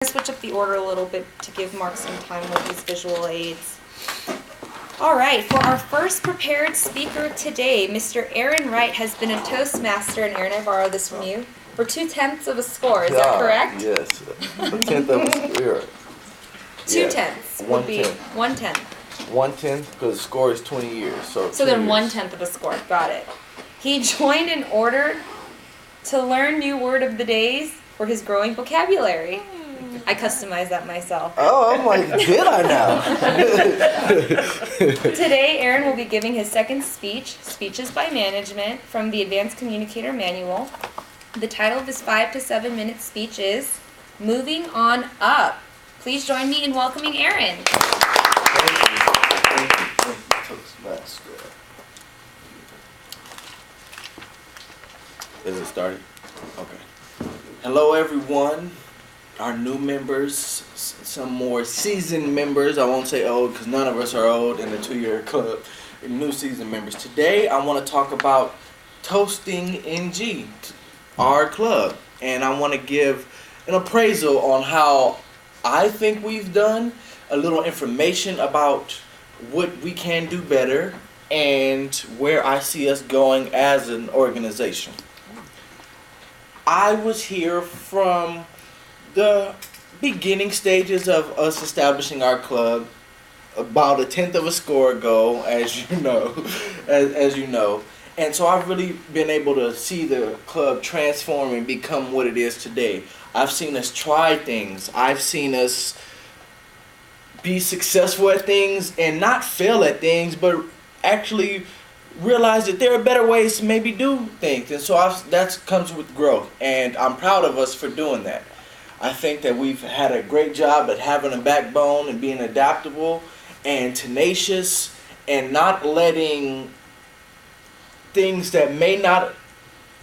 Switch up the order a little bit to give Mark some time with these visual aids. All right, for our first prepared speaker today, Mr. Aaron Wright has been a Toastmaster, and Aaron, I borrowed this from you, for 2/10 of a score. Is that correct? Yes, a tenth of a score. 2/10 would be 1/10. 1/10 because the score is 20 years. So then 1/10 of a score. Got it. He joined in order to learn new word of the days for his growing vocabulary. I customized that myself. Oh, I'm like, did I now? Today, Aaron will be giving his second speech, Speeches by Management, from the Advanced Communicator Manual. The title of his 5 to 7 minute speech is Moving On Up. Please join me in welcoming Aaron. Thank you. Toastmaster. Is it started? Okay. Hello, everyone. Our new members, some more seasoned members. I won't say old because none of us are old in the 2-year club. New seasoned members. Today I want to talk about Toasting NG, our club. And I want to give an appraisal on how I think we've done, a little information about what we can do better, and where I see us going as an organization. I was here from the beginning stages of us establishing our club about a 10th of a score ago, as you know, as you know. And so I've really been able to see the club transform and become what it is today. I've seen us try things. I've seen us be successful at things and not fail at things, but actually realize that there are better ways to maybe do things. And so that comes with growth. And I'm proud of us for doing that. I think that we've had a great job at having a backbone and being adaptable and tenacious and not letting things that may not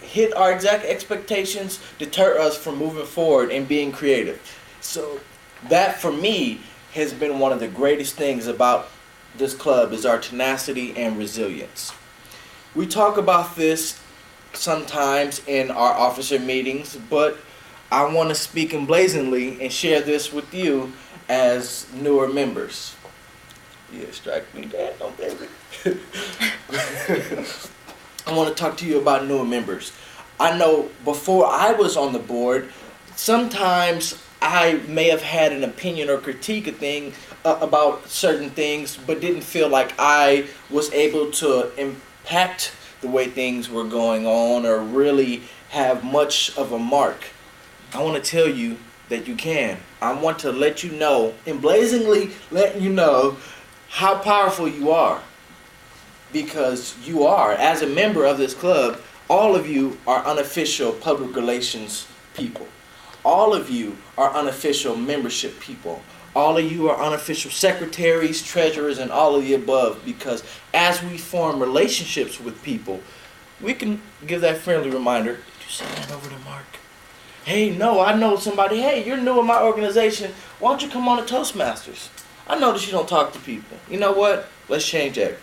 hit our exact expectations deter us from moving forward and being creative. So that for me has been one of the greatest things about this club is our tenacity and resilience. We talk about this sometimes in our officer meetings, but I want to speak emblazonly and share this with you as newer members. Yeah, strike me dead, no baby. I want to talk to you about newer members. I know before I was on the board, sometimes I may have had an opinion or critique a thing about certain things, but didn't feel like I was able to impact the way things were going on or really have much of a mark. I want to tell you that you can. I want to let you know, emblazoningly letting you know how powerful you are. Because you are, as a member of this club, all of you are unofficial public relations people. All of you are unofficial membership people. All of you are unofficial secretaries, treasurers, and all of the above. Because as we form relationships with people, we can give that friendly reminder. Did you say that over to Mark? Hey, no, I know somebody. Hey, you're new in my organization. Why don't you come on to Toastmasters? I notice you don't talk to people. You know what? Let's change that.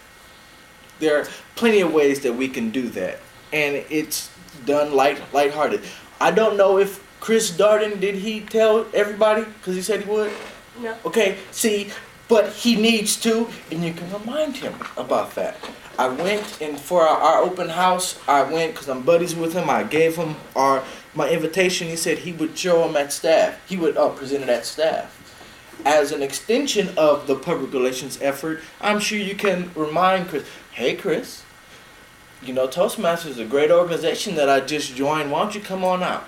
There are plenty of ways that we can do that. And it's done lighthearted. I don't know if Chris Darden, did he tell everybody? Because he said he would? No. Okay, see, but he needs to, and you can remind him about that. I went, and for our open house, I went because I'm buddies with him. I gave him my invitation. He said he would show him at staff. He would present it at staff. As an extension of the public relations effort, I'm sure you can remind Chris, hey Chris, you know Toastmasters is a great organization that I just joined. Why don't you come on out?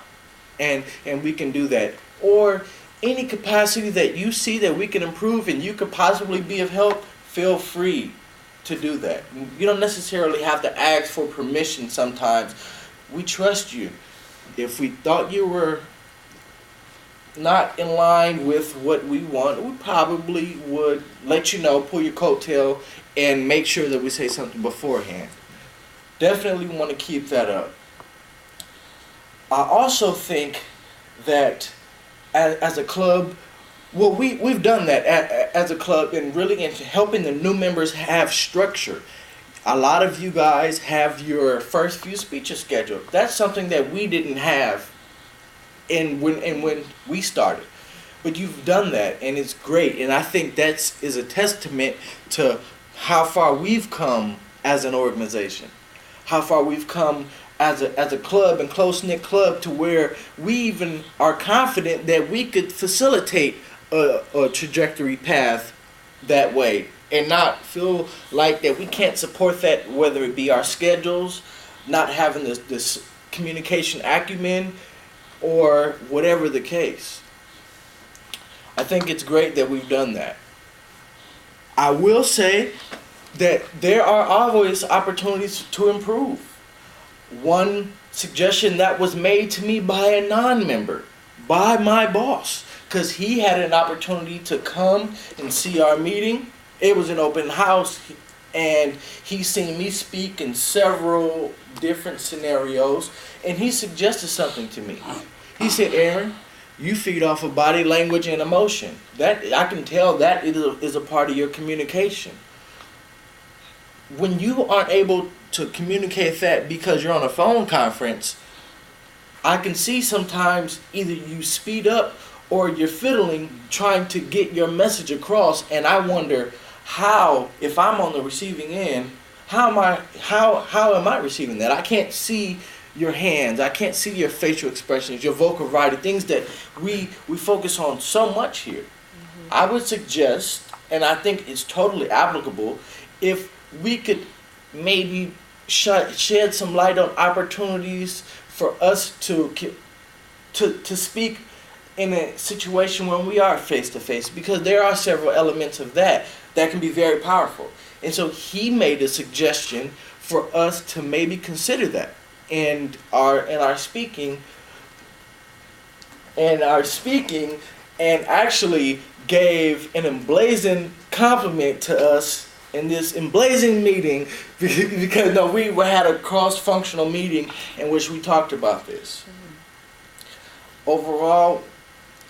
And we can do that. Or any capacity that you see that we can improve and you could possibly be of help, feel free to do that. You don't necessarily have to ask for permission sometimes. We trust you. If we thought you were not in line with what we want, we probably would let you know, pull your coattail, and make sure that we say something beforehand. Definitely want to keep that up. I also think that as a club, well, we've done that as a club and really into helping the new members have structure. A lot of you guys have your first few speeches scheduled. That's something that we didn't have when we started. But you've done that, and it's great. And I think that is a testament to how far we've come as an organization, how far we've come as a club and close-knit club, to where we even are confident that we could facilitate a trajectory path that way, and not feel like that we can't support that, whether it be our schedules, not having this communication acumen, or whatever the case. I think it's great that we've done that. I will say that there are always opportunities to improve. One suggestion that was made to me by a non-member, by my boss, because he had an opportunity to come and see our meeting. It was an open house, and he seen me speak in several different scenarios, and he suggested something to me. He said, "Aaron, you feed off of body language and emotion. That I can tell that is a part of your communication. When you aren't able to communicate that because you're on a phone conference, I can see sometimes either you speed up or you're fiddling trying to get your message across, and I wonder how, if I'm on the receiving end, how am I receiving that? I can't see your hands, I can't see your facial expressions, your vocal variety, things that we focus on so much here." Mm-hmm. I would suggest, and I think it's totally applicable, if we could maybe shed some light on opportunities for us to speak in a situation when we are face to face, because there are several elements of that can be very powerful. And so he made a suggestion for us to maybe consider that in our speaking, and actually gave an emblazoned compliment to us in this emblazoned meeting, because we had a cross-functional meeting in which we talked about this. Overall,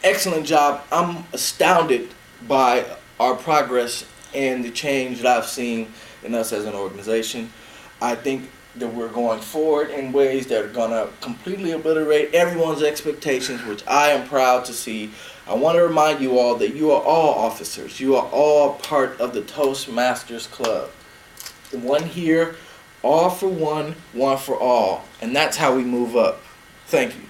excellent job. I'm astounded by our progress and the change that I've seen in us as an organization. I think that we're going forward in ways that are going to completely obliterate everyone's expectations, which I am proud to see. I want to remind you all that you are all officers. You are all part of the Toastmasters Club. One here, all for one, one for all. And that's how we move up. Thank you.